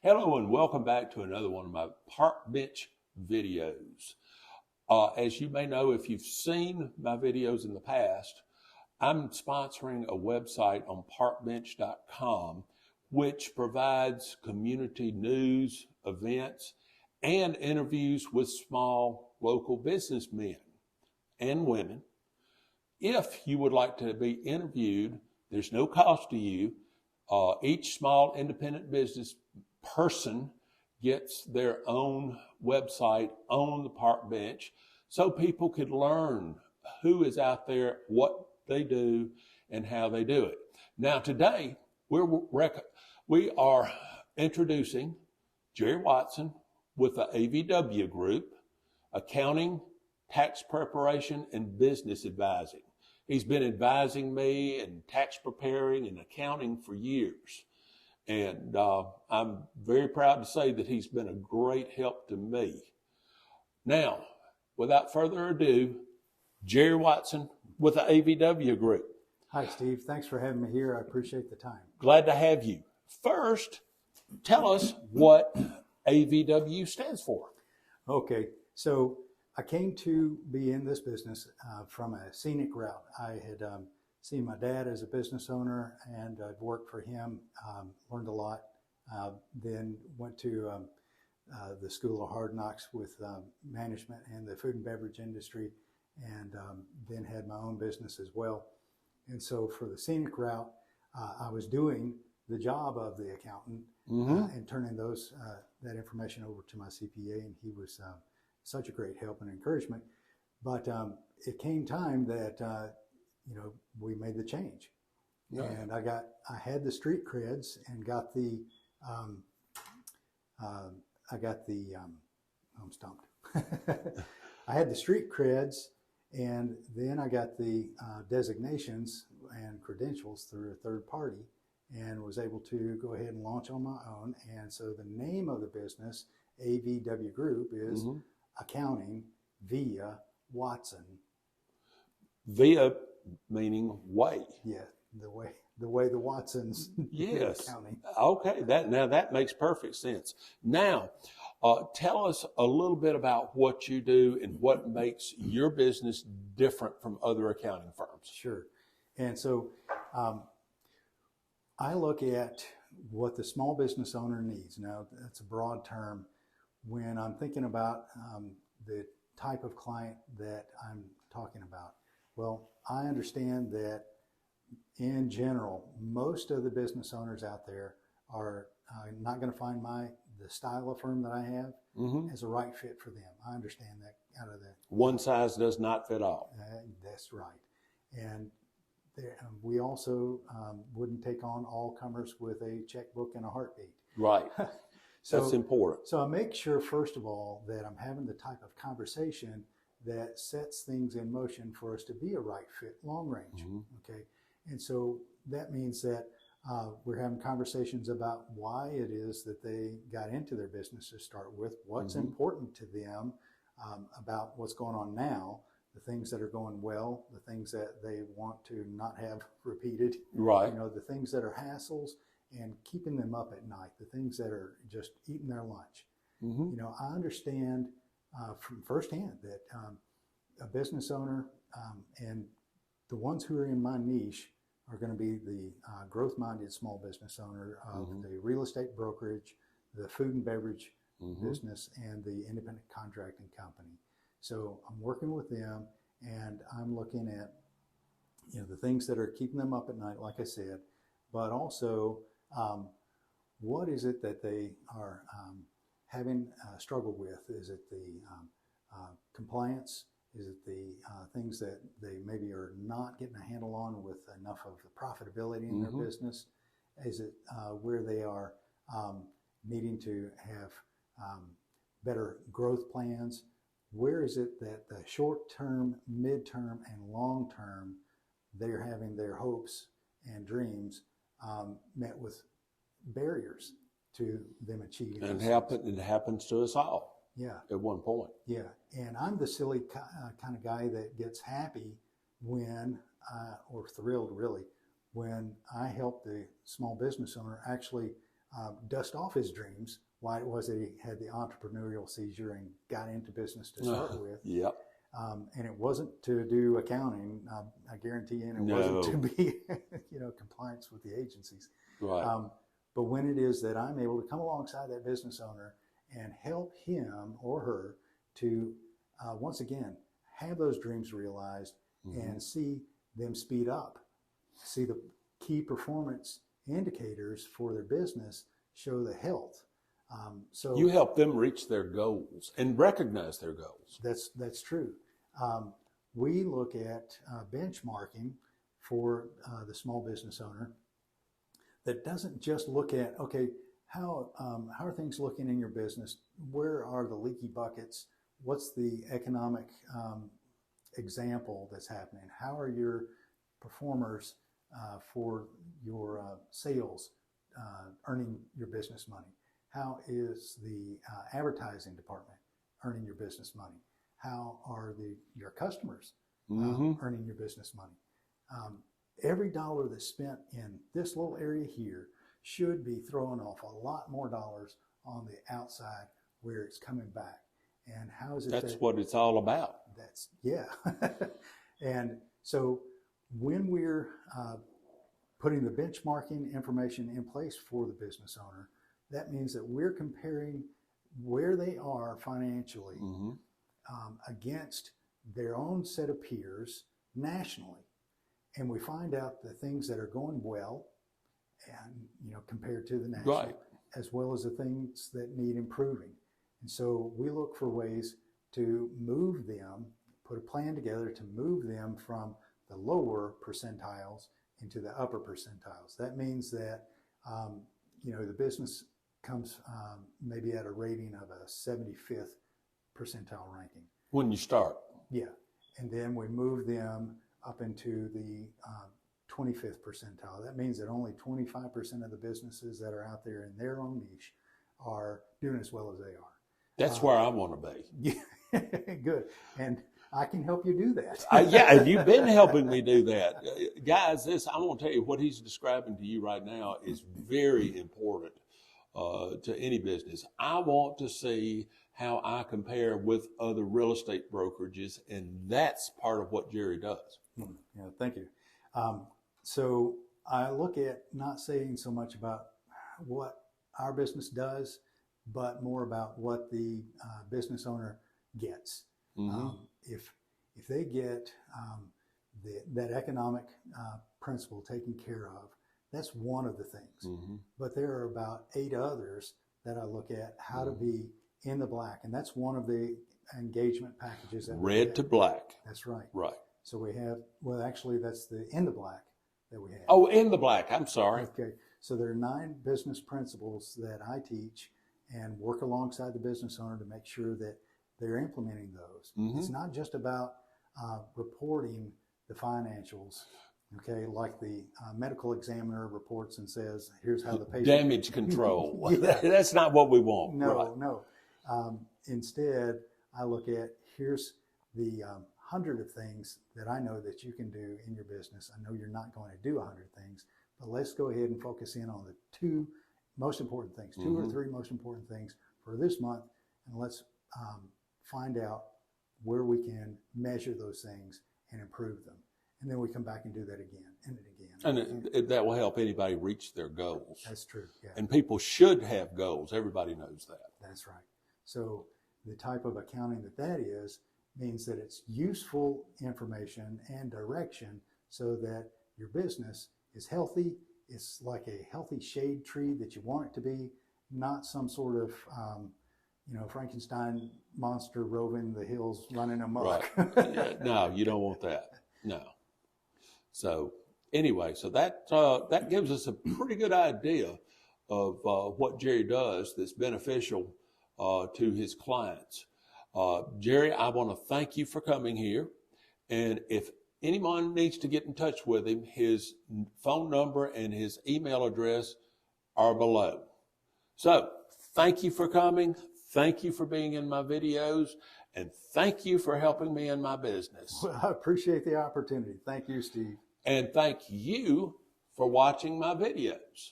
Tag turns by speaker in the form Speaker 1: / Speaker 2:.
Speaker 1: Hello and welcome back to another one of my park bench videos. As you may know, if you've seen my videos in the past, I'm sponsoring a website on parkbench.com, which provides community news, events, and interviews with small local businessmen and women. If you would like to be interviewed, there's no cost to you. Each small independent business person gets their own website on the park bench so people could learn who is out there, what they do, and how they do it. Now today we are introducing Jerry Watson with the AVW Group, Accounting, Tax Preparation, and Business Advising. He's been advising me in tax preparing and accounting for years. And I'm very proud to say that he's been a great help to me. Now, without further ado, Jerry Watson with the AVW Group.
Speaker 2: Hi, Steve. Thanks for having me here. I appreciate the time.
Speaker 1: Glad to have you. First, tell us what AVW stands for.
Speaker 2: Okay, so I came to be in this business from a scenic route. I had seen my dad as a business owner, and I'd worked for him, learned a lot. Then went to the School of Hard Knocks with management in the food and beverage industry, and then had my own business as well. And so for the scenic route, I was doing the job of the accountant and turning that information over to my CPA, and he was such a great help and encouragement. But it came time that we made the change, and I had the street creds and got the I'm stumped. I had the street creds, and then I got the designations and credentials through a third party, and was able to go ahead and launch on my own. And so the name of the business, AVW Group, is Accounting via Watson.
Speaker 1: Via meaning way.
Speaker 2: Yeah, the way the Watsons
Speaker 1: Yes.
Speaker 2: accounting.
Speaker 1: Okay, that makes perfect sense. Now, tell us a little bit about what you do and what makes your business different from other accounting firms.
Speaker 2: Sure. And so I look at what the small business owner needs. Now, that's a broad term. When I'm thinking about the type of client that I'm talking about, well, I understand that in general, most of the business owners out there are not going to find the style of firm that I have as a right fit for them. I understand that out of the
Speaker 1: one size does not fit all.
Speaker 2: That's right. And we also wouldn't take on all comers with a checkbook and a heartbeat.
Speaker 1: Right.
Speaker 2: So,
Speaker 1: that's important.
Speaker 2: So I make sure, first of all, that I'm having the type of conversation that sets things in motion for us to be a right fit long range. Okay. And so that means that we're having conversations about why it is that they got into their business to start with, what's important to them about what's going on now, the things that are going well, the things that they want to not have repeated,
Speaker 1: right?
Speaker 2: The things that are hassles and keeping them up at night, the things that are just eating their lunch. I understand from firsthand that a business owner and the ones who are in my niche are going to be the growth-minded small business owner of the real estate brokerage, the food and beverage business, and the independent contracting company. So I'm working with them, and I'm looking at the things that are keeping them up at night, like I said, but also what is it that they are having struggle with? Is it the compliance? Is it the things that they maybe are not getting a handle on with enough of the profitability in their business? Is it where they are needing to have better growth plans? Where is it that the short term, midterm, and long term, they're having their hopes and dreams met with barriers to them achieving?
Speaker 1: And it happens to us all.
Speaker 2: Yeah.
Speaker 1: At one point.
Speaker 2: Yeah. And I'm the silly kind of guy that gets happy or thrilled really, when I help the small business owner actually dust off his dreams, why it was that he had the entrepreneurial seizure and got into business to start with.
Speaker 1: Yep.
Speaker 2: And it wasn't to do accounting, I guarantee you, and it
Speaker 1: No.
Speaker 2: wasn't to be, compliance with the agencies.
Speaker 1: Right.
Speaker 2: But when it is that I'm able to come alongside that business owner and help him or her to, once again, have those dreams realized and see them speed up, see the key performance indicators for their business show the health. So
Speaker 1: you help them reach their goals and recognize their goals.
Speaker 2: That's true. We look at benchmarking for the small business owner that doesn't just look at, okay, how are things looking in your business? Where are the leaky buckets? What's the economic example that's happening? How are your performers for your sales earning your business money? How is the advertising department earning your business money? How are your customers earning your business money? Every dollar that's spent in this little area here should be throwing off a lot more dollars on the outside where it's coming back. And how is it
Speaker 1: That's what it's all about.
Speaker 2: Yeah. And so when we're putting the benchmarking information in place for the business owner, that means that we're comparing where they are financially against their own set of peers nationally. And we find out the things that are going well and, compared to the national,
Speaker 1: Right.
Speaker 2: as well as the things that need improving. And so we look for ways to move them, put a plan together to move them from the lower percentiles into the upper percentiles. That means that, the business comes maybe at a rating of a 75th percentile ranking.
Speaker 1: When you start.
Speaker 2: Yeah. And then we move them up into the 25th percentile. That means that only 25% of the businesses that are out there in their own niche are doing as well as they are.
Speaker 1: That's where I want to be.
Speaker 2: Yeah, good. And I can help you do that.
Speaker 1: Yeah, you've been helping me do that. Guys, I want to tell you what he's describing to you right now is very important to any business. I want to see how I compare with other real estate brokerages, and that's part of what Jerry does.
Speaker 2: Yeah, thank you. So I look at not saying so much about what our business does, but more about what the business owner gets. If they get that economic principle taken care of, that's one of the things. But there are about 8 others that I look at how to be in the black, and that's one of the engagement packages. That
Speaker 1: Red to black.
Speaker 2: That's right.
Speaker 1: Right.
Speaker 2: So we have, well, actually, that's the in the black that we have.
Speaker 1: Oh, in the black. I'm sorry.
Speaker 2: Okay. So there are 9 business principles that I teach and work alongside the business owner to make sure that they're implementing those. It's not just about reporting the financials, okay, like the medical examiner reports and says, here's how the patient...
Speaker 1: Damage control.
Speaker 2: Yeah.
Speaker 1: That's not what we want.
Speaker 2: No,
Speaker 1: right.
Speaker 2: no. Instead, I look at, here's the 100 of things that I know that you can do in your business. I know you're not going to do 100 things, but let's go ahead and focus in on the 2 most important things, 2 or 3 most important things for this month, and let's find out where we can measure those things and improve them. And then we come back and do that again and again.
Speaker 1: And that will help anybody reach their goals.
Speaker 2: That's true. Yeah.
Speaker 1: And people should have goals. Everybody knows that.
Speaker 2: That's right. So the type of accounting that is means that it's useful information and direction so that your business is healthy. It's like a healthy shade tree that you want it to be, not some sort of, Frankenstein monster roving the hills running amok.
Speaker 1: Right. Yeah, no, you don't want that. No. So anyway, so that gives us a pretty good idea of what Jerry does that's beneficial to his clients. Jerry, I want to thank you for coming here. And if anyone needs to get in touch with him, his phone number and his email address are below. So thank you for coming. Thank you for being in my videos. And thank you for helping me in my business.
Speaker 2: Well, I appreciate the opportunity. Thank you, Steve.
Speaker 1: And thank you for watching my videos.